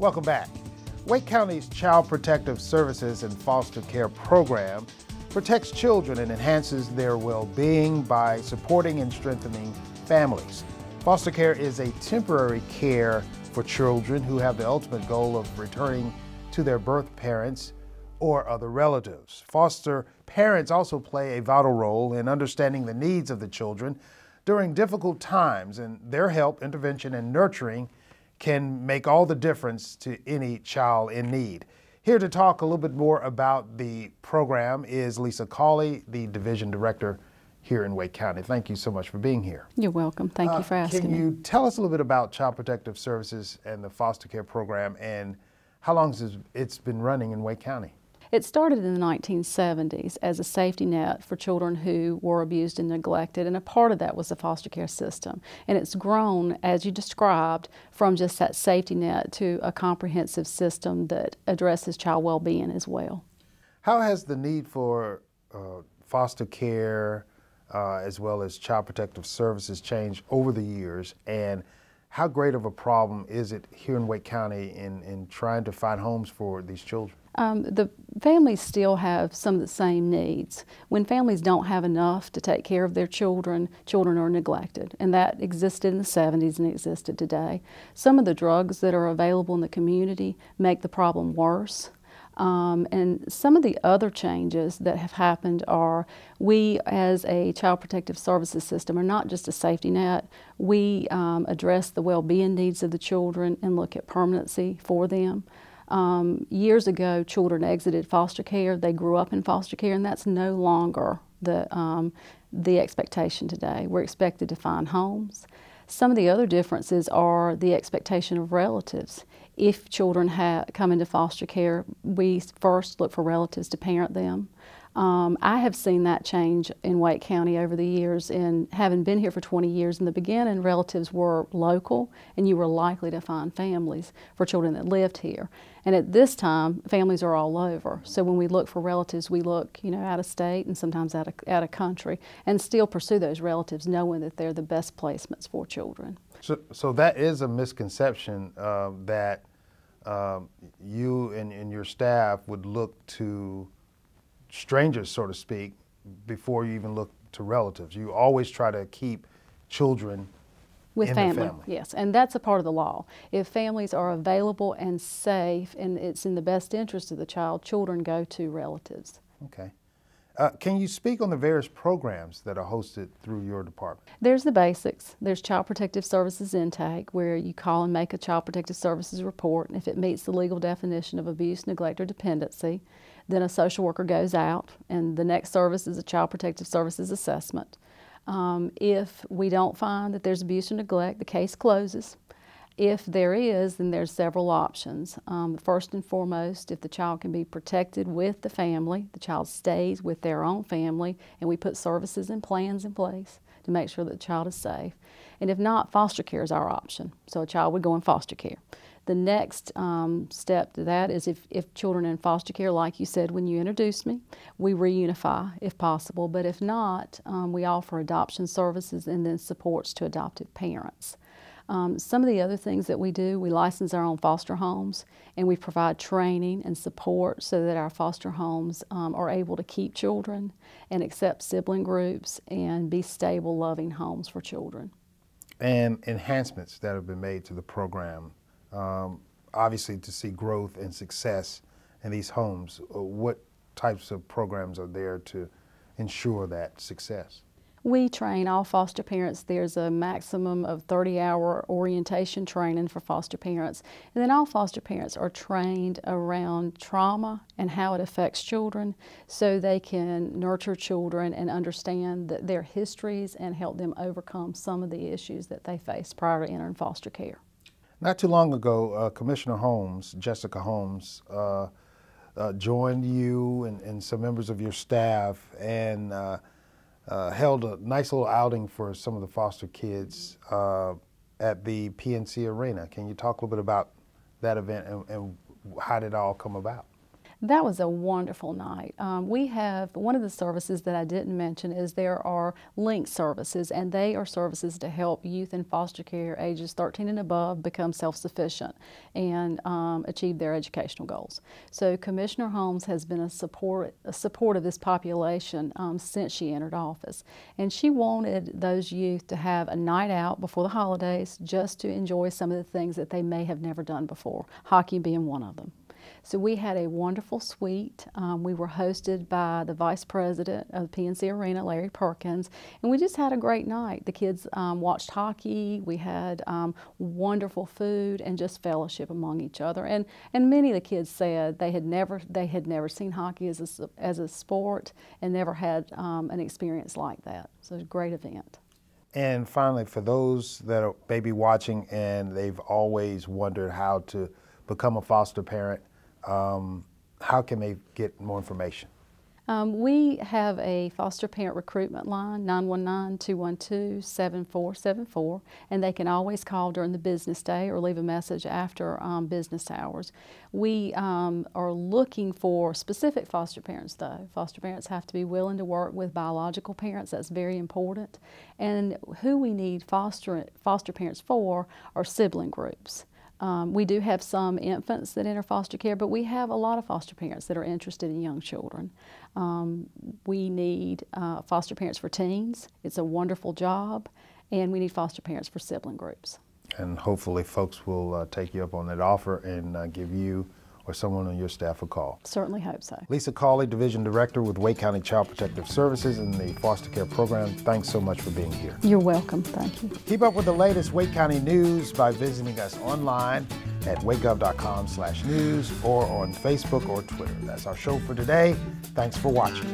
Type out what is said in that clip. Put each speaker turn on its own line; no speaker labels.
Welcome back. Wake County's Child Protective Services and Foster Care Program protects children and enhances their well-being by supporting and strengthening families. Foster care is a temporary care for children who have the ultimate goal of returning to their birth parents or other relatives. Foster parents also play a vital role in understanding the needs of the children during difficult times, and their help, intervention, and nurturing can make all the difference to any child in need. Here to talk a little bit more about the program is Lisa Cawley, the Division Director here in Wake County. Thank you so much for being here.
You're welcome. Thank you for asking
Can you tell us a little bit about Child Protective Services and the foster care program and how long has it's been running in Wake County?
It started in the 1970s as a safety net for children who were abused and neglected, and a part of that was the foster care system. And it's grown, as you described, from just that safety net to a comprehensive system that addresses child well-being as well.
How has the need for foster care as well as child protective services changed over the years, and how great of a problem is it here in Wake County in trying to find homes for these children?
The families still have some of the same needs. When families don't have enough to take care of their children, children are neglected, and that existed in the 70s and existed today. Some of the drugs that are available in the community make the problem worse. And some of the other changes that have happened are we, as a Child Protective Services system, are not just a safety net. We address the well-being needs of the children and look at permanency for them. Years ago, children exited foster care. They grew up in foster care, and that's no longer the expectation today. We're expected to find homes. Some of the other differences are the expectation of relatives. If children come into foster care, we first look for relatives to parent them. I have seen that change in Wake County over the years, and having been here for 20 years, in the beginning relatives were local and you were likely to find families for children that lived here. And at this time, families are all over. So when we look for relatives, we look, out of state and sometimes out of country, and still pursue those relatives knowing that they're the best placements for children.
So that is a misconception that you and your staff would look to strangers, so to speak, before you even look to relatives. You always try to keep children
with
in
family.
The family.
Yes, and that's a part of the law. If families are available and safe and it's in the best interest of the child, children go to relatives.
Okay. Can you speak on the various programs that are hosted through your department?
There's the basics. There's Child Protective Services intake, where you call and make a Child Protective Services report, and if it meets the legal definition of abuse, neglect, or dependency, then a social worker goes out, and the next service is a Child Protective Services assessment. If we don't find that there's abuse or neglect, the case closes. If there is, then there's several options. First and foremost, if the child can be protected with the family, the child stays with their own family, and we put services and plans in place to make sure that the child is safe. And if not, foster care is our option. So a child would go in foster care. The next step to that is if children are in foster care, like you said when you introduced me, we reunify if possible. But if not, we offer adoption services and then supports to adoptive parents. Some of the other things that we do, we license our own foster homes, and we provide training and support so that our foster homes are able to keep children and accept sibling groups and be stable, loving homes for children.
And enhancements that have been made to the program, obviously to see growth and success in these homes. What types of programs are there to ensure that success?
We train all foster parents. There's a maximum of 30-hour orientation training for foster parents. And then all foster parents are trained around trauma and how it affects children so they can nurture children and understand their histories and help them overcome some of the issues that they face prior to entering foster care.
Not too long ago, Commissioner Holmes, Jessica Holmes, joined you and some members of your staff and held a nice little outing for some of the foster kids at the PNC Arena. Can you talk a little bit about that event and how did it all come about?
That was a wonderful night. We have, one of the services that I didn't mention is there are link services, and they are services to help youth in foster care ages 13 and above become self-sufficient and achieve their educational goals. So Commissioner Holmes has been a support of this population since she entered office. And she wanted those youth to have a night out before the holidays just to enjoy some of the things that they may have never done before, hockey being one of them. So we had a wonderful suite. We were hosted by the Vice President of the PNC Arena, Larry Perkins, and we just had a great night. The kids watched hockey, we had wonderful food and just fellowship among each other. And many of the kids said they had never seen hockey as a sport and never had an experience like that. So it was a great event.
And finally, for those that are maybe watching and they've always wondered how to become a foster parent, how can they get more information?
We have a foster parent recruitment line, 919-212-7474, and they can always call during the business day or leave a message after business hours. We are looking for specific foster parents, though. Foster parents have to be willing to work with biological parents. That's very important. And who we need foster parents for are sibling groups. We do have some infants that enter foster care, but we have a lot of foster parents that are interested in young children. We need foster parents for teens. It's a wonderful job, and we need foster parents for sibling groups.
And hopefully folks will take you up on that offer and give you or someone on your staff a call.
Certainly hope so.
Lisa Cawley, Division Director with Wake County Child Protective Services in the foster care program. Thanks so much for being here.
You're welcome. Thank you.
Keep up with the latest Wake County news by visiting us online at wakegov.com/news or on Facebook or Twitter. That's our show for today. Thanks for watching.